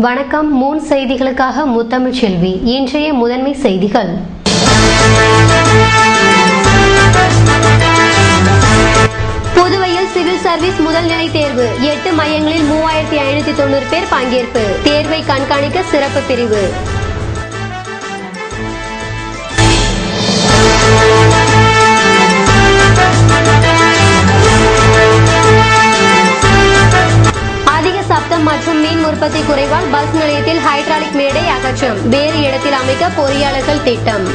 வணக்கம். மூன் செய்திகளுக்காக முத்தமிழ் செல்வி. இன்றைய முதன்மை செய்திகள். புதுவையில் சிவில் சர்வீஸ் முதல்நிலை தேர்வு 8 மையங்களில் 3590 பேர் பங்கேற்பு. தேர்வை கண்காணிக்க சிறப்பு பிரிவு. சப்தம் மற்றும் மீன் உற்பத்தி குறைவால் பஸ் நிலையத்தில் ஹைட்ராலிக் மேடை அகற்றம். வேறு இடத்தில் அமைக்க பொறியாளர்கள் திட்டம்.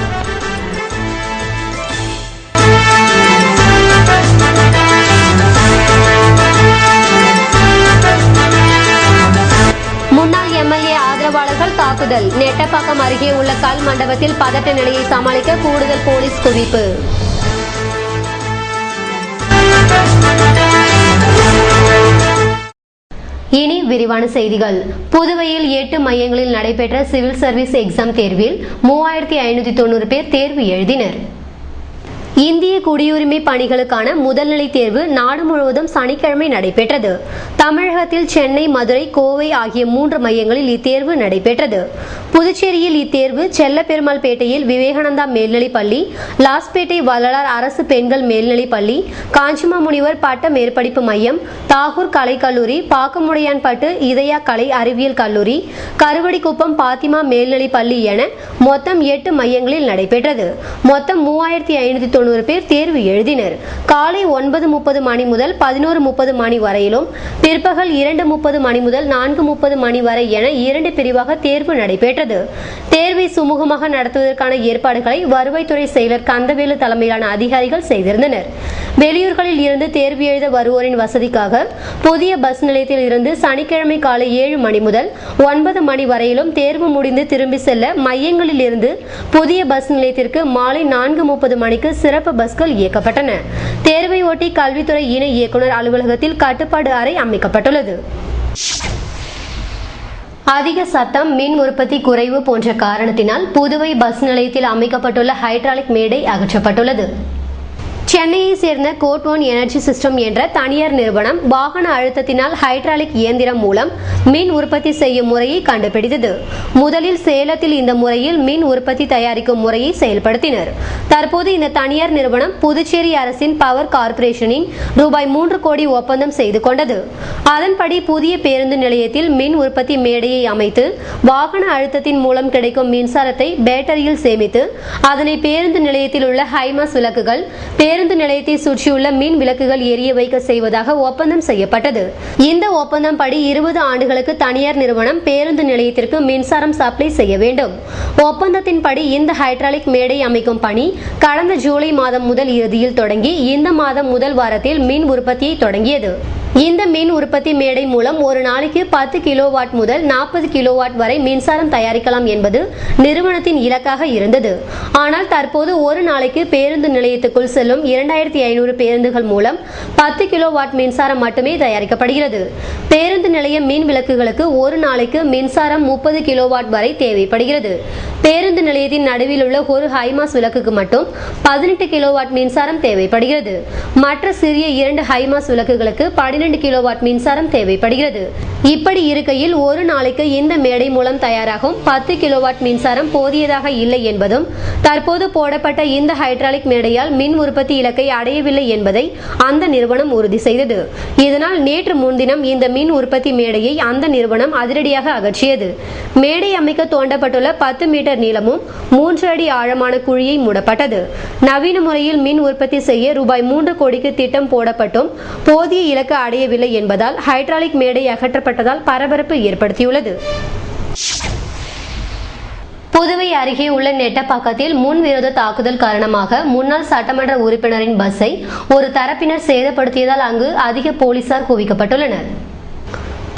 முன்னாள் எம்எல்ஏ ஆதரவாளர்கள் தாக்குதல். நெட்டப்பாக்கம் அருகே உள்ள கல் மண்டபத்தில் பதட்ட நிலையை சமாளிக்க கூடுதல் போலீஸ் குவிப்பு. இனி விரிவான செய்திகள். புதுவையில் 8 மையங்களில் நடைபெற்ற சிவில் சர்வீஸ் எக்ஸாம் தேர்வில் 3590 பேர் தேர்வு எழுதினர். இந்திய குடியுரிமை பணிகளுக்கான முதல்நிலை தேர்வு நாடு முழுவதும் சனிக்கிழமை நடைபெற்றது. தமிழகத்தில் சென்னை, மதுரை, கோவை ஆகிய 3 மையங்களில் இத்தேர்வு நடைபெற்றது. புதுச்சேரியில் இத்தேர்வு செல்லப்பெருமாள்பேட்டையில் விவேகானந்தா மேல்நிலைப்பள்ளி, லாஸ்பேட்டை வள்ளலார் அரசு பெண்கள் மேல்நிலைப்பள்ளி, காஞ்சிமா முனிவர் பட்ட மேற்படிப்பு மையம், தாகூர் கலைக்கல்லூரி, பாக்கமுடையான்பட்டு இதயா கலை அறிவியல் கல்லூரி, கருவடிக்குப்பம் பாத்திமா மேல்நிலைப்பள்ளி என மொத்தம் 8 மையங்களில் நடைபெற்றது. மொத்தம் 3590 பேர் தேர்வு எழுதினர். காலை 9:30 மணி முதல் 11:30 மணி வரையிலும், பிற்பகல் 2:30 மணி முதல் 4:30 மணி வரை என 2 பிரிவாக தேர்வு நடைபெற்றது. தேர்வை சுமூகமாக நடத்துவதற்கான ஏற்பாடுகளை வருவாய்த்துறை செயலர் கந்தவேலு தலைமையிலான அதிகாரிகள் செய்திருந்தனர். வெளியூர்களில் இருந்து தேர்வு எழுத வருவோரின் வசதிக்காக புதிய பஸ் நிலையத்தில் இருந்து சனிக்கிழமை காலை 7 மணி முதல் 9 மணி வரையிலும், தேர்வு முடிந்து திரும்பி செல்ல மையங்களில் இருந்து புதிய பஸ் நிலையத்திற்கு மாலை 4:30 மணிக்கு சிறப்பு பஸ்கள் இயக்கப்பட்டன. தேர்வை ஒட்டி கல்வித்துறை இணை இயக்குநர் அலுவலகத்தில் கட்டுப்பாடு அறை அமைக்கப்பட்டுள்ளது. அதிக சத்தம், மின் உற்பத்தி குறைவு போன்ற காரணத்தினால் புதுவை பஸ் நிலையத்தில் அமைக்கப்பட்டுள்ள ஹைட்ராலிக் மேடை அகற்றப்பட்டுள்ளது. சென்னையை சேர்ந்த கோட் ஒன் எனர்ஜி சிஸ்டம் என்ற தனியார் நிறுவனம் வாகன அழுத்தத்தினால் ஹைட்ராலிக் இயந்திரம் மூலம் மின் உற்பத்தி செய்யும் முறையை கண்டுபிடித்தது. முதலில் சேலத்தில் இந்த முறையில் மின் உற்பத்தி தயாரிக்கும் முறையை செயல்படுத்தினர். தற்போது இந்த தனியார் நிறுவனம் புதுச்சேரி அரசின் பவர் கார்ப்பரேஷனின் ₹3 கோடி ஒப்பந்தம் செய்து கொண்டது. அதன்படி புதிய பேருந்து நிலையத்தில் மின் உற்பத்தி மேடையை அமைத்து வாகன அழுத்தத்தின் மூலம் கிடைக்கும் மின்சாரத்தை பேட்டரியில் சேமித்து அதனை பேருந்து நிலையத்தில் உள்ள ஹைமாஸ் விளக்குகள், பேருந்து நிலையத்தை சுற்றியுள்ள மின் விளக்குகள் எரிய வைக்க செய்வதாக ஒப்பந்தம் செய்யப்பட்டது. இந்த ஒப்பந்தம் படி 20 ஆண்டுகளுக்கு தனியார் நிறுவனம் பேருந்து நிலையத்திற்கு மின்சாரம் சப்ளை செய்ய வேண்டும். ஒப்பந்தத்தின்படி இந்த ஹைட்ராலிக் மேடை அமைக்கும் பணி கடந்த ஜூலை மாதம் முதல் இறுதியில் தொடங்கி இந்த மாதம் முதல் வாரத்தில் மின் உற்பத்தியை தொடங்கியது. இந்த மின் உற்பத்தி மேடை மூலம் ஒரு நாளைக்கு 10 கிலோவாட் முதல் 40 கிலோவாட் வரை மின்சாரம் தயாரிக்கலாம் என்பது நிறுவனத்தின் இலக்காக இருந்தது. ஆனால் தற்போது ஒரு நாளைக்கு பேருந்து நிலையத்துக்குள் செல்லும் 2500 பேருந்துகள் மூலம் 10 கிலோவாட் மின்சாரம் மட்டுமே தயாரிக்கப்படுகிறது. பேருந்து நிலைய மின் விளக்குகளுக்கு ஒரு நாளைக்கு மின்சாரம் 30 கிலோவாட் வரை தேவைப்படுகிறது. பேருந்து நிலையத்தின் நடுவில் உள்ள ஒரு ஹைமாஸ் விளக்குக்கு மட்டும் 18 கிலோவாட் மின்சாரம் தேவைப்படுகிறது. மற்ற சிறிய 2 ஹைமாஸ் விளக்குகளுக்கு 12 கிலோவாட் மின்சாரம் தேவைப்படுகிறது. இப்படி இருக்கையில் ஒரு நாளைக்கு இந்த மேடை மூலம் தயாராகும் 10 கிலோவாட் மின்சாரம் போதியதாக இல்லை என்பதும், தற்போது போடப்பட்ட இந்த ஹைட்ராலிக் மேடையால் மின் உற்பத்தி இலக்கை அடையவில்லை என்பதை அந்த நிறுவனம் உறுதி செய்தது. இதனால் நேற்று முன்தினம் இந்த மின் உற்பத்தி மேடையை அந்த நிறுவனம் அதிரடியாக அகற்றியது. மேடை அமைக்க தோண்டப்பட்டுள்ள 10 மீட்டர் நீளமும் 3 அடி ஆழமான குழியை மூடப்பட்டது. நவீன முறையில் மின் உற்பத்தி செய்ய ₹3 கோடிக்கு திட்டம் போடப்பட்டும் போதிய இலக்கு அடையவில்லை என்பதால் ஹைட்ராலிக் மேடை அகற்றப்பட்டதால் பரபரப்பு ஏற்படுத்தியுள்ளது. புதுவை அருகே உள்ள நெட்டப்பாக்கத்தில் முன்விரோத தாக்குதல் காரணமாக முன்னாள் சட்டமன்ற உறுப்பினரின் பஸ்ஸை ஒரு தரப்பினர் சேதப்படுத்தியதால் அங்கு அதிக போலீசார் குவிக்கப்பட்டுள்ளனர்.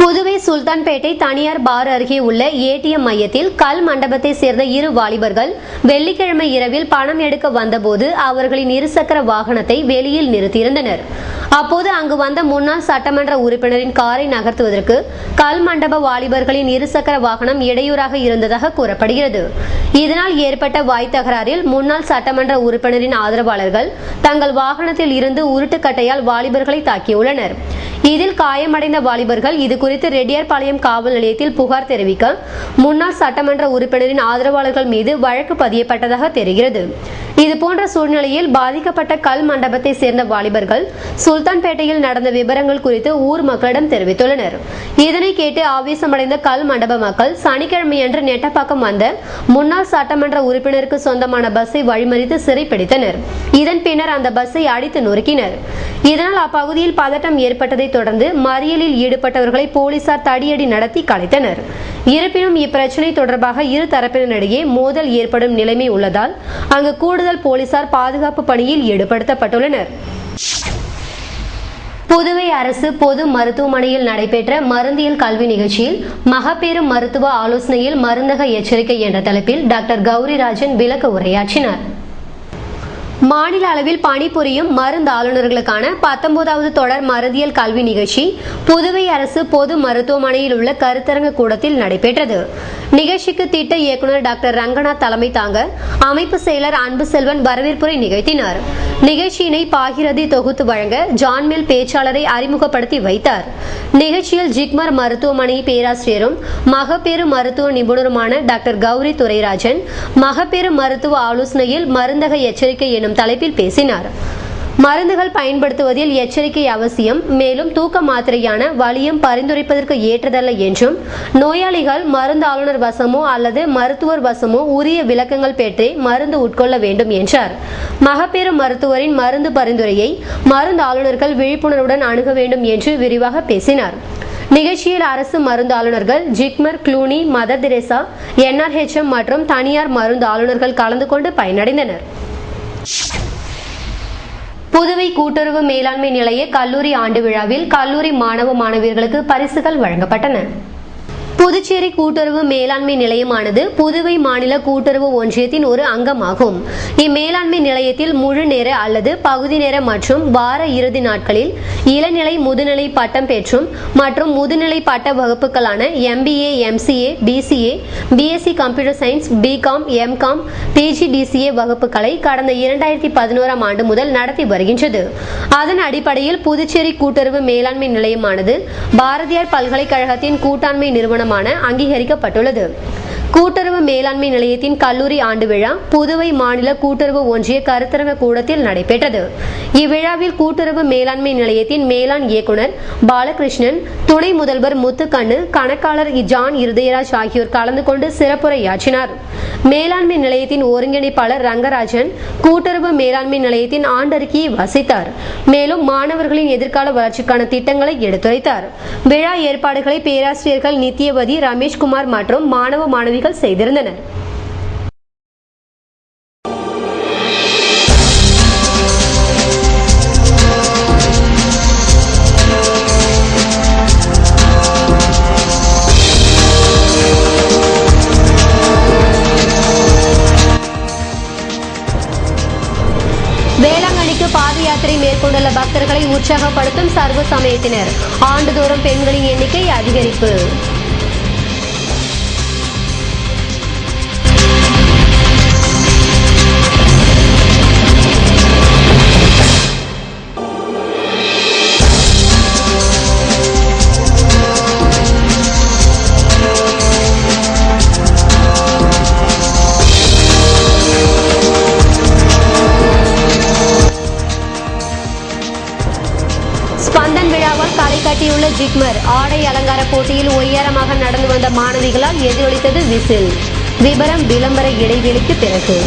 புதுவை சுல்தான்பேட்டை தனியார் பார் அருகே உள்ள ஏடிஎம் மையத்தில் கல் மண்டபத்தை சேர்ந்த 2 வாலிபர்கள் வெள்ளிக்கிழமை இரவில் பணம் எடுக்க வந்தபோது அவர்களின் இருசக்கர வாகனத்தை வெளியில் நிறுத்தியிருந்தனர். அப்போது அங்கு வந்த முன்னாள் சட்டமன்ற உறுப்பினரின் காரை நகர்த்துவதற்கு கல் மண்டப வாலிபர்களின் இருசக்கர வாகனம் இடையூறாக இருந்ததாக கூறப்படுகிறது. இதனால் ஏற்பட்ட வாய் தகராறில் முன்னாள் சட்டமன்ற உறுப்பினரின் ஆதரவாளர்கள் தங்கள் வாகனத்தில் இருந்து உருட்டுக்கட்டையால் வாலிபர்களை தாக்கியுள்ளனர். இதில் காயமடைந்த வாலிபர்கள் இது குறித்து ரெட்டியார்பாளையம் காவல் நிலையத்தில் புகார் தெரிவிக்க முன்னாள் சட்டமன்ற உறுப்பினரின் ஆதரவாளர்கள் மீது வழக்கு பதியப்பட்டதாக தெரிகிறது. இதுபோன்ற சூழ்நிலையில் பாதிக்கப்பட்ட கல் மண்டபத்தை சேர்ந்த வாலிபர்கள் சுல்தான்பேட்டையில் நடந்த விவரங்கள் குறித்து ஊர் மக்களிடம் தெரிவித்துள்ளனர். இதனை கேட்டு ஆவேசமடைந்த கல் மண்டப மக்கள் சனிக்கிழமையன்று நெட்டப்பாக்கம் வந்த முன்னாள் சட்டமன்ற உறுப்பினருக்கு சொந்தமான பஸ்ஸை வழிமறித்து சிறைப்பிடித்தனர். இதன் பின்னர் அந்த பஸ்ஸை அடித்து நொறுக்கினர். இதனால் அப்பகுதியில் பதட்டம் ஏற்பட்டதை தொடர்ந்து மறியலில் ஈடுபட்டவர்களை போலீசார் தடியடி நடத்தி கலைத்தனர். இருப்பினும் இப்பிரச்சனை தொடர்பாக இரு தரப்பினரிடையே மோதல் ஏற்படும் நிலைமை உள்ளதால் அங்கு கூடுதல் போலீசார் பாதுகாப்பு பணியில் ஈடுபடுத்தப்பட்டுள்ளனர். புதுவை அரசு பொது மருத்துவமனையில் நடைபெற்ற மருந்தியல் கல்வி நிகழ்ச்சியில் மகப்பேறு மருத்துவ ஆலோசனையில் மருந்தக எச்சரிக்கை என்ற தலைப்பில் டாக்டர் கௌரிராஜன் விளக்க உரையாற்றினார். மாநில அளவில் பணிபுரியும் மருந்தாளுநர்களுக்கான 19வது தொடர் மருந்தியல் கல்வி நிகழ்ச்சி புதுவை அரசு பொது மருத்துவமனையில் உள்ள கருத்தரங்க கூடத்தில் நடைபெற்றது. நிகழ்ச்சிக்கு திட்ட இயக்குநர் டாக்டர் ரங்கநாத் தலைமை தாங்க அமைப்பு செயலர் அன்பு செல்வன் வரவேற்புரை நிகழ்த்தினார். நிகழ்ச்சியினை பாகிரதி தொகுத்து வழங்க ஜான்மில் பேச்சாளரை அறிமுகப்படுத்தி வைத்தார். நிகழ்ச்சியில் ஜிப்மர் மருத்துவமனை பேராசிரியரும் மகப்பேறு மருத்துவ நிபுணருமான டாக்டர் கௌரி துரைராஜன் மகப்பேறு மருத்துவ ஆலோசனையில் மருந்தக எச்சரிக்கை எனும் தலைப்பில் பேசினார். மருந்துகள் பயன்படுத்துவதில் எச்சரிக்கை அவசியம். மேலும் தூக்க மாத்திரையான வலியம் பரிந்துரைப்பதற்கு ஏற்றதல்ல என்றும் நோயாளிகள் மருந்து ஆளுநர் வசமோ அல்லது மருத்துவர் வசமோ உரிய விளக்கங்கள் பெற்றே மருந்து உட்கொள்ள வேண்டும் என்றார். மகப்பேறு மருத்துவரின் மருந்து பரிந்துரையை மருந்து ஆளுநர்கள் விழிப்புணர்வுடன் அணுக வேண்டும் என்று விரிவாக பேசினார். நிகழ்ச்சியில் அரசு மருந்து ஆளுநர்கள் JIPMER, Cluny, Mother Teresa, NRHM மற்றும் தனியார் மருந்து ஆளுநர்கள் கலந்து கொண்டு பயனடைந்தனர். புதுவை கூட்டுறவு மேலாண்மை நிலைய கல்லூரி ஆண்டு விழாவில் கல்லூரி மாணவ மாணவியர்களுக்கு பரிசுகள் வழங்கப்பட்டன. புதுச்சேரி கூட்டுறவு மேலாண்மை நிலையமானது புதுவை மாநில கூட்டுறவு ஒன்றியத்தின் ஒரு அங்கமாகும். இம்மேலாண்மை நிலையத்தில் முழு நேர அல்லது பகுதி நேர மற்றும் வார இறுதி நாட்களில் இளநிலை, முதுநிலை பட்டம் பெற்றும் மற்றும் முதுநிலை பட்ட வகுப்புகளான MBA, MCA, BCA, BSc computer science, BCom, MCom, PGDCA வகுப்புகளை கடந்த 2011ஆம் ஆண்டு முதல் நடத்தி வருகின்றது. அதன் அடிப்படையில் புதுச்சேரி கூட்டுறவு மேலாண்மை நிலையமானது பாரதியார் பல்கலைக்கழகத்தின் கூட்டாண்மை நிறுவனம் அங்கீகரிக்கப்பட்டுள்ளது. கூட்டுறவு மேலாண்மை நிலையத்தின் கல்லூரி ஆண்டு விழா புதுவை மாநில கூட்டுறவு ஒன்றிய கருத்தரங்க கூடத்தில் நடைபெற்றது. இவ்விழாவில் கூட்டுறவு மேலாண்மை நிலையத்தின் மேலாண் இயக்குனர் பாலகிருஷ்ணன், துணை முதல்வர் முத்துக்கண்ணு, கணக்காளர் ஜான் இருதயராஜ் ஆகியோர் கலந்து கொண்டு சிறப்புரையாற்றினார். மேலாண்மை நிலையத்தின் ஒருங்கிணைப்பாளர் ரங்கராஜன் கூட்டுறவு மேலாண்மை நிலையத்தின் ஆண்டறிக்கையை வாசித்தார். மேலும் மாணவர்களின் எதிர்கால வளர்ச்சிக்கான திட்டங்களை எடுத்துரைத்தார். விழா ஏற்பாடுகளை பேராசிரியர்கள் நித்யவதி, ரமேஷ்குமார் மற்றும் மாணவ மாணவிகள் செய்திருந்தனர். வேளாங்கண்ணிக்கு பாத யாத்திரை மேற்கொண்டுள்ள பக்தர்களை உற்சாகப்படுத்தும் சர்வ சமயத்தினர். ஆண்டுதோறும் பெண்களின் எண்ணிக்கை அதிகரிப்பு. ஸ்பந்தன் விழாவால் களை கட்டியுள்ள ஜிப்மர். ஆடை அலங்கார போட்டியில் உயரமாக நடந்து வந்த மாணவிகளால் எதிரொலித்தது விசில். விபரம் விளம்பர இடைவெளிக்கு பிறகு.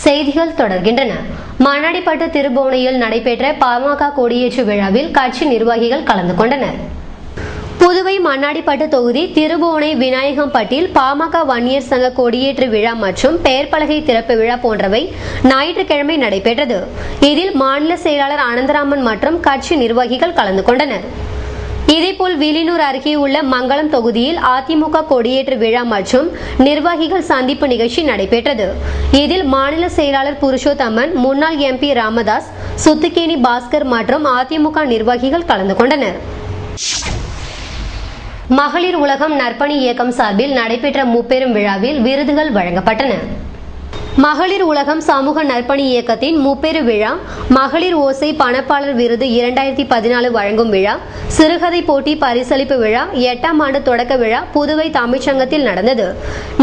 செய்திகள் தொடர்கின்றன. மண்ணாடிப்பட்டு திருபுவனையில் நடைபெற்ற பாமக கொடியேற்று விழாவில் கட்சி நிர்வாகிகள் கலந்து கொண்டனர். புதுவை மண்ணாடிப்பட்டு தொகுதி திருபுவனை விநாயகம்பட்டில் பாமக வன்னியர் சங்க கொடியேற்று விழா மற்றும் பெயர் பலகை திறப்பு விழா போன்றவை ஞாயிற்றுக்கிழமை நடைபெற்றது. இதில் மாநில செயலாளர் அனந்தராமன் மற்றும் கட்சி நிர்வாகிகள் கலந்து கொண்டனர். இதேபோல் வில்லியனூர் அருகே உள்ள மங்களம் தொகுதியில் அதிமுக கொடியேற்று விழா மற்றும் நிர்வாகிகள் சந்திப்பு நிகழ்ச்சி நடைபெற்றது. இதில் மாநில செயலாளர் புருஷோத்தமன், முன்னாள் MP ராமதாஸ், சுத்துக்கேணி பாஸ்கர் மற்றும் அதிமுக நிர்வாகிகள் கலந்து கொண்டனர். மகளிர் உலகம் நற்பணி இயக்கம் சார்பில் நடைபெற்ற முப்பெரும் விழாவில் விருதுகள் வழங்கப்பட்டன. மகளிர் உலகம் சமூக நற்பணி இயக்கத்தின் முப்பெரு விழா, மகளிர் ஓசை பணப்பாளர் விருது 2014 வழங்கும் விழா, சிறுகதை போட்டி பரிசளிப்பு விழா, 8ஆம் ஆண்டு தொடக்க விழா புதுவை தமிழ்ச்சங்கத்தில் நடந்தது.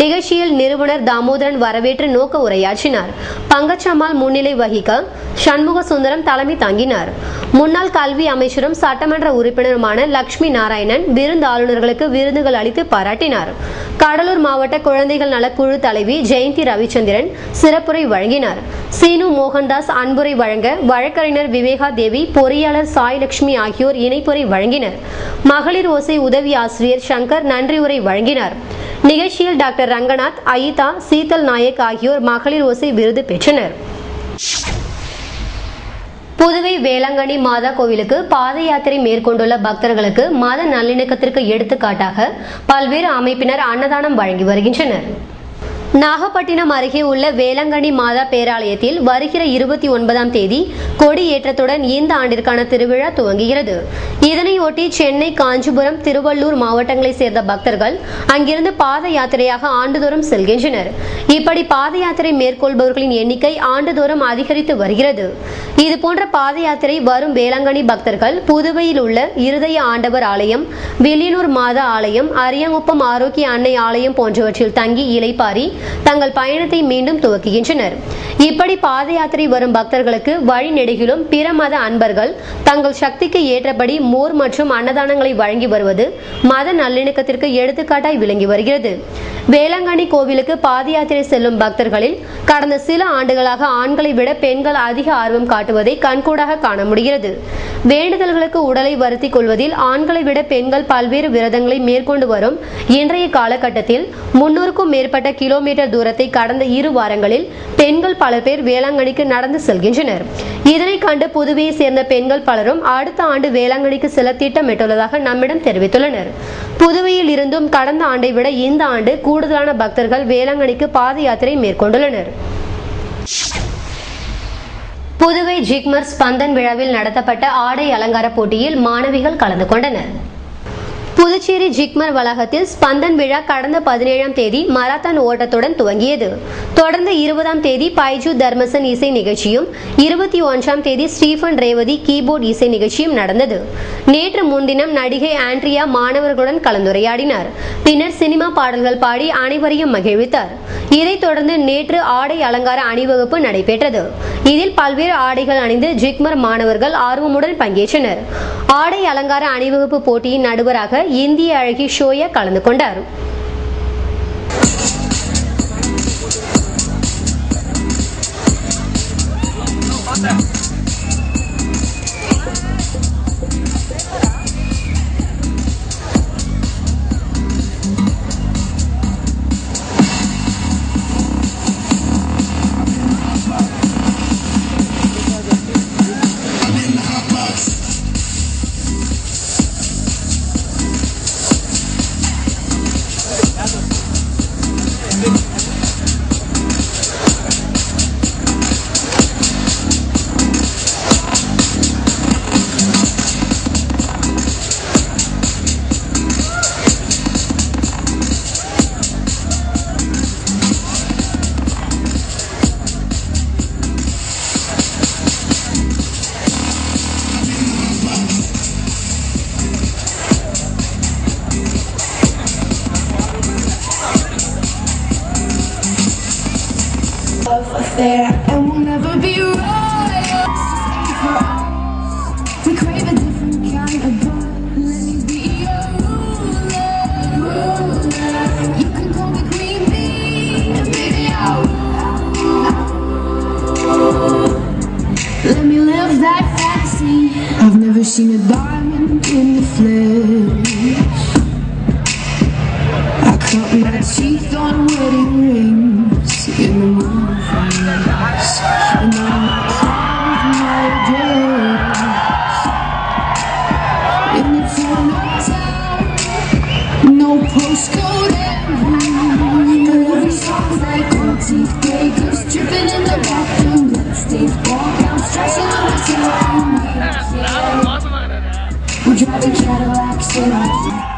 நிகழ்ச்சியில் நிறுவனர் தாமோதரன் வரவேற்று நோக்க உரையாற்றினார். பங்கச்சம்மாள் முன்னிலை வகிக்க சண்முக சுந்தரம் தலைமை தாங்கினார். முன்னாள் கல்வி அமைச்சரும் சட்டமன்ற உறுப்பினருமான லட்சுமி நாராயணன் விருந்தாளுநர்களுக்கு விருதுகள் அளித்து பாராட்டினார். கடலூர் மாவட்ட குழந்தைகள் நலக்குழு தலைவி ஜெயந்தி ரவிச்சந்திரன் சிறப்புரை வழங்கினார். சீனு மோகன்தாஸ் அன்புரை வழங்க, வழக்கறிஞர் விவேகா தேவி, பொறியாளர் சாய் லட்சுமி ஆகியோர் இணைப்புரை வழங்கினர். மகளிர் ஓசை உதவி ஆசிரியர் சங்கர் நன்றி உரை வழங்கினார். நிகழ்ச்சியில் டாக்டர் ரங்கநாத், அயிதா, சீதல் நாயக் ஆகியோர் மகளிர் ஓசை விருது பெற்றனர். புதுவை வேளாங்கண்ணி மாதா கோவிலுக்கு பாத யாத்திரை மேற்கொண்டுள்ள பக்தர்களுக்கு மத நல்லிணக்கத்திற்கு எடுத்துக்காட்டாக பல்வேறு அமைப்பினர் அன்னதானம் வழங்கி வருகின்றனர். நாகப்பட்டினம் அருகே உள்ள வேளாங்கண்ணி மாதா பேராலயத்தில் வருகிற 29ஆம் தேதி கொடி ஏற்றத்துடன் இந்த ஆண்டிற்கான திருவிழா துவங்குகிறது. இதனையொட்டி சென்னை, காஞ்சிபுரம், திருவள்ளூர் மாவட்டங்களை சேர்ந்த பக்தர்கள் அங்கிருந்து பாத யாத்திரையாக ஆண்டுதோறும் செல்கின்றனர். இப்படி பாத யாத்திரை மேற்கொள்பவர்களின் எண்ணிக்கை ஆண்டுதோறும் அதிகரித்து வருகிறது. இதுபோன்ற பாத யாத்திரை வரும் வேளாங்கண்ணி பக்தர்கள் புதுவையில் உள்ள இருதய ஆண்டவர் ஆலயம், வில்லியனூர் மாதா ஆலயம், அரியாங்குப்பம் ஆரோக்கிய அன்னை ஆலயம் போன்றவற்றில் தங்கி இலைப்பாரி தங்கள் பயணத்தை மீண்டும் துவக்குகின்றனர். இப்படி பாத யாத்திரை வரும் பக்தர்களுக்கு வழிநெடுகிலும் பிற மத அன்பர்கள் தங்கள் சக்திக்கு ஏற்றபடி மோர் மற்றும் அன்னதானங்களை வழங்கி வருவது மத நல்லிணக்கத்திற்கு எடுத்துக்காட்டாய் விளங்கி வருகிறது. வேளாங்கண்ணி கோவிலுக்கு பாத யாத்திரை செல்லும் பக்தர்களில் கடந்த சில ஆண்டுகளாக ஆண்களை விட பெண்கள் அதிக ஆர்வம் காட்டுவதை கண்கூடாக காண முடிகிறது. வேண்டுதல்களுக்கு உடலை வருத்திக் கொள்வதில் ஆண்களை விட பெண்கள் பல்வேறு விரதங்களை மேற்கொண்டு வரும் இன்றைய காலகட்டத்தில் 300க்கும் மேற்பட்ட கிலோமீட்டர் தூரத்தை கடந்த 2 வாரங்களில் பெண்கள் பல பேர் வேளாங்கண்ணிக்கு நடந்து செல்கின்றனர். இதனை கண்டு புதுவையை சேர்ந்த பெண்கள் பலரும் அடுத்த ஆண்டு வேளாங்கண்ணிக்கு செல்ல திட்டமிட்டுள்ளதாக நம்மிடம் தெரிவித்துள்ளனர். புதுவையில் இருந்தும் கடந்த ஆண்டை விட இந்த ஆண்டு கூடுதலான பக்தர்கள் வேளாங்கண்ணிக்கு பாத யாத்திரை மேற்கொண்டுள்ளனர். புதுவை ஜிக்மர் ஸ்பந்தன் விழாவில் நடத்தப்பட்ட ஆடை அலங்கார போட்டியில் மாணவிகள் கலந்து கொண்டனர். புதுச்சேரி ஜிக்மர் வளாகத்தில் ஸ்பந்தன் விழா கடந்த 17ஆம் தேதி மராத்தான் ஓட்டத்துடன் துவங்கியது. தொடர்ந்து 20ஆம் தேதி பைஜு தர்மசன் இசை நிகழ்ச்சியும், 21ஆம் தேதி ஸ்டீபன் ரேவதி கீபோர்ட் இசை நிகழ்ச்சியும் நடந்தது. நேற்று முன்தினம் நடிகை ஆண்ட்ரியா மாணவர்களுடன் கலந்துரையாடினார். பின்னர் சினிமா பாடல்கள் பாடி அனைவரையும் மகிழ்வித்தார். இதைத் தொடர்ந்து நேற்று ஆடை அலங்கார அணிவகுப்பு நடைபெற்றது. இதில் பல்வேறு ஆடைகள் அணிந்து ஜிக்மர் மாணவர்கள் ஆர்வமுடன் பங்கேற்றனர். ஆடை அலங்கார அணிவகுப்பு போட்டியின் நடுவராக இந்திய அழகி ஷோயா கலந்து கொண்டார். There and we'll never be royal. We crave a different kind of bond. Let me be your ruler. You can call me Queen Bee, and baby I'll rule. seen a diamond in the flesh. I cut my teeth on wedding rings in the movies, and I'm proud of my address. In the town of town, no postcode every song's like gold teeth, grey goose dripping in the bathroom, bloodstains, ball gowns, stressing on the telephone. We're driving Cadillacs in our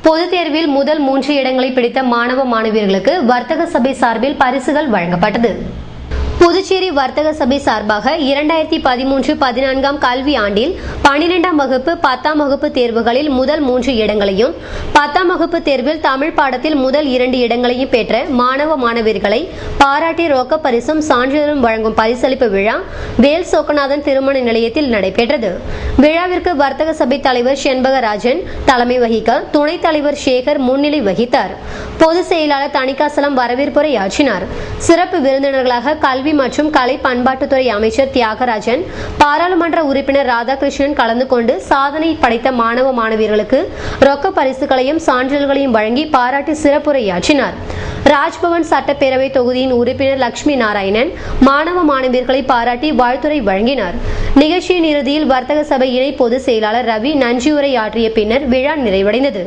பொதுத் தேர்வில் முதல் 3 இடங்களை பிடித்த மாணவ மாணவியர்களுக்கு வர்த்தக சபை சார்பில் பரிசுகள் வழங்கப்பட்டது. புதுச்சேரி வர்த்தக சபை சார்பாக 2013-14 கல்வி ஆண்டில் 12ஆம் வகுப்பு 10ஆம் வகுப்பு தேர்வுகளில் முதல் 3 இடங்களையும் 10ஆம் வகுப்பு தேர்வில் தமிழ் பாடத்தில் முதல் 2 இடங்களையும் பெற்ற மாணவ மாணவியர்களை பாராட்டி ரொக்க பரிசும் சான்றிதழும் வழங்கும் பரிசளிப்பு விழா வேல் சோக்கநாதன் திருமண நிலையத்தில் நடைபெற்றது. விழாவிற்கு வர்த்தக சபை தலைவர் செண்பகராஜன் தலைமை வகிக்க துணைத் தலைவர் சேகர் முன்னிலை வகித்தார். பொதுச் செயலாளர் தணிகாசலம் வரவேற்புரையாற்றினார். சிறப்பு விருந்தினர்களாக கல்வி மற்றும் கலை பண்பாட்டுத்துறை அமைச்சர் தியாகராஜன், பாராளுமன்ற உறுப்பினர் ராதாகிருஷ்ணன் கலந்து கொண்டு சாதனை படைத்த மாணவ மாணவியர்களுக்கு ரொக்க பரிசுகளையும் சான்றிதழ்களையும் வழங்கி பாராட்டி சிறப்புரையாற்றினார். ராஜ்பவன் சட்டப்பேரவை தொகுதியின் உறுப்பினர் லட்சுமி நாராயணன் மாணவ மாணவியர்களை பாராட்டி வாழ்த்துரை வழங்கினார். நிகழ்ச்சியின் இறுதியில் வர்த்தக சபை இணை பொதுச் செயலாளர் ரவி நன்றியுரை ஆற்றிய பின்னர் விழா நிறைவடைந்தது.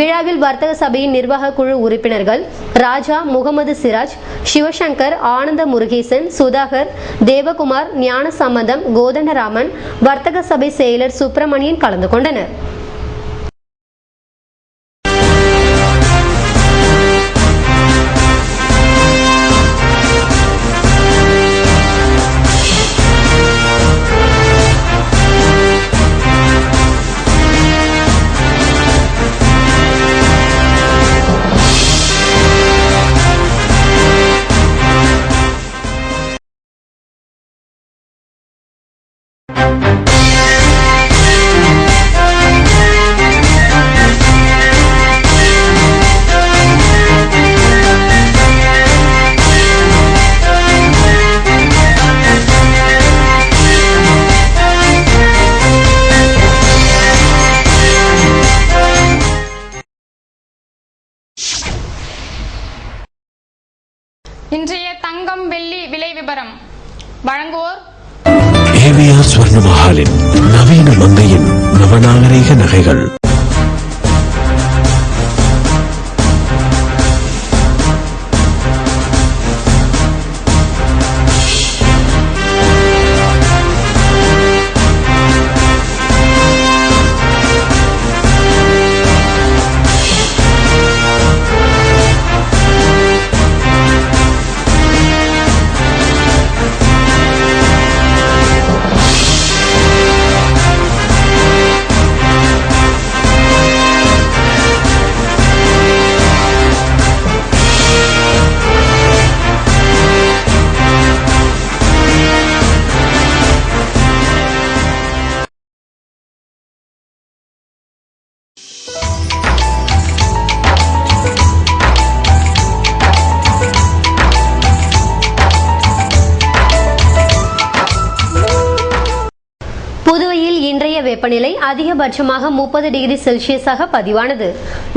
விழாவில் வர்த்தக சபையின் நிர்வாக குழு உறுப்பினர்கள் ராஜா, முகமது சிராஜ், சிவசங்கர், ஆனந்த முருகேசன், சுதாகர், தேவகுமார், ஞான சம்பந்தம், கோதண்டராமன், வர்த்தக சபை செயலர் சுப்பிரமணியன் கலந்து கொண்டனர். இன்றைய தங்கம் வெள்ளி விலை விபரம் வழங்குவோர் ஏவிஆர் ஸ்வர்ண மஹாலின் நவீன மங்கையின் நவநாகரிக நகைகள். புதுவையில் இன்றைய வெப்பநிலை அதிகபட்சமாக 30 டிகிரி செல்சியஸாக பதிவானது.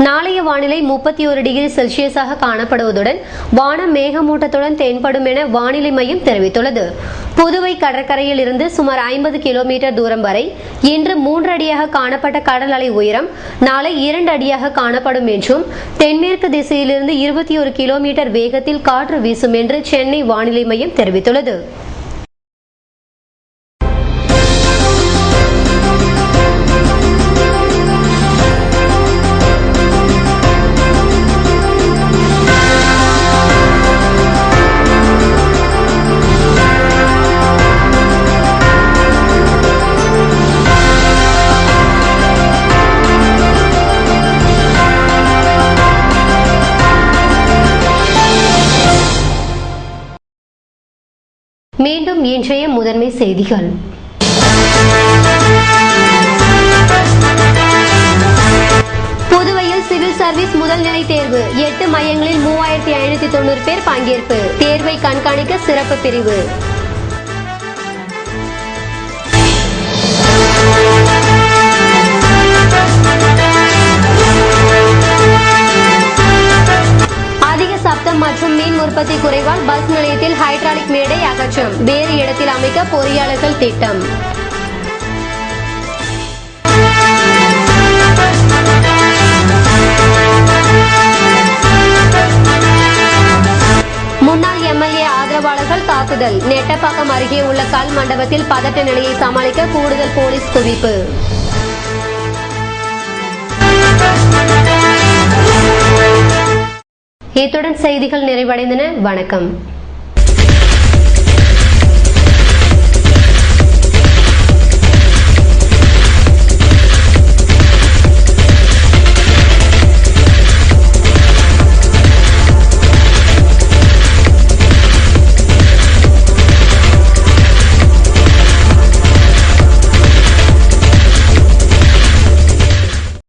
நாளைய வானிலை 31 டிகிரி செல்சியஸாக காணப்படுவதுடன் வானம் மேகமூட்டத்துடன் தென்படும் என வானிலை மையம் தெரிவித்துள்ளது. புதுவை கடற்கரையில் இருந்து சுமார் 50 கிலோமீட்டர் தூரம் வரை இன்று 3 அடியாக காணப்பட்ட கடல் அலை உயரம் நாளை 2 அடியாக காணப்படும் என்றும் தென்மேற்கு திசையிலிருந்து 21 கிலோமீட்டர் வேகத்தில் காற்று வீசும் என்று சென்னை வானிலை மையம் தெரிவித்துள்ளது. மீண்டும் இன்றைய முதன்மை செய்திகள். புதுவையில் சிவில் சர்வீஸ் முதல்நிலை தேர்வு 8 மையங்களில் 3590 பேர் பங்கேற்பு. தேர்வை கண்காணிக்க சிறப்பு பிரிவு. சப்தம் மற்றும் மீன் உற்பத்தி குறைவால் பஸ் நிலையத்தில் ஹைட்ராலிக் மேடை அகற்றம். வேறு இடத்தில் அமைக்க பொறியாளர்கள் திட்டம். முன்னாள் எம்எல்ஏ ஆதரவாளர்கள் தாக்குதல். நெட்டப்பாக்கம் அருகே உள்ள கல் மண்டபத்தில் பதட்ட நிலையை சமாளிக்க கூடுதல் போலீஸ் குவிப்பு. இத்துடன் செய்திகள் நிறைவடைந்தன. வணக்கம்.